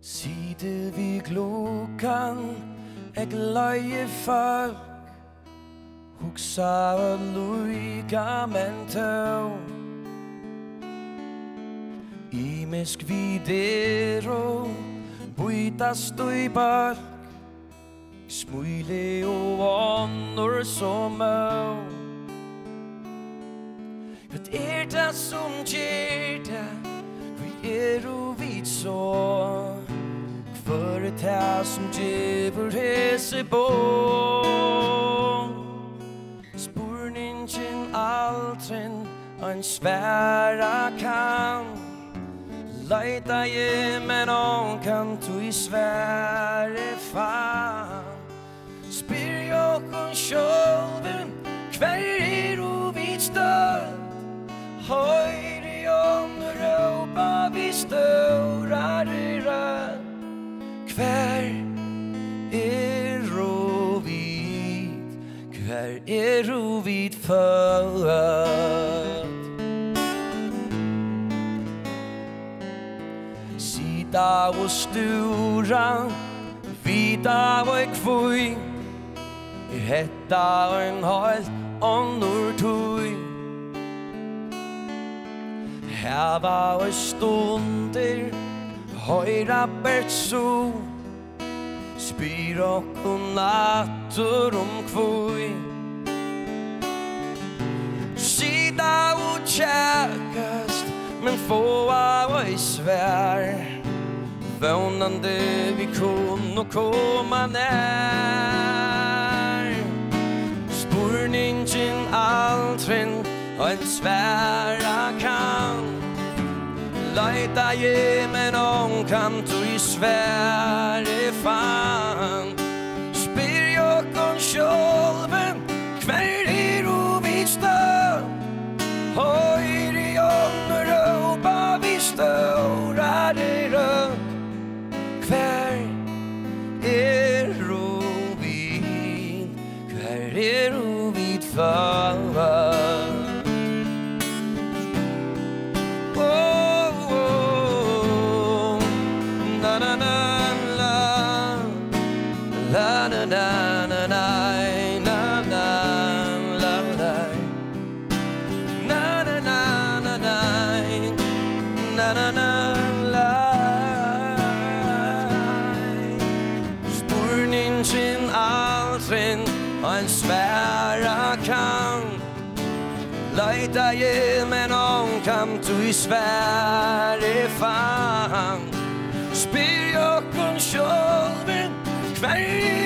Sitte vi klokkan, gløye folk, hugsa og luika men tøv. Imisk videro, bytast i balk, smule og ånder som øv. Hva det som gjør det, hva eru vit så? Hva det som gjør hese på? Spurningen aldrin en sværa kan. Leita men kan tu i svære fan. Spyr jokken sjølven, hver eru vit stød? Høyre under Europa vi størar i rød. Hver eru vit fødd? Sida og stura, vita og kvui, hetta en halt annor tui. Hava og stunder, høyra bertsu, spyr okkur natur kvui. Sida og tjekkast, men få av i svär. Vånande vi kunne komma nær. Spurningen aldrin en sværa kan. Leita men kan tu i svære fan. Spyr jokken sjølven, hver eru vit stød? Høyre under Europa vi størar i rød. Hver eru vit fødd? Spurningen aldrin en sværa kan. Leita men kan tu i svære fan. Spyr jokken sjølven, hver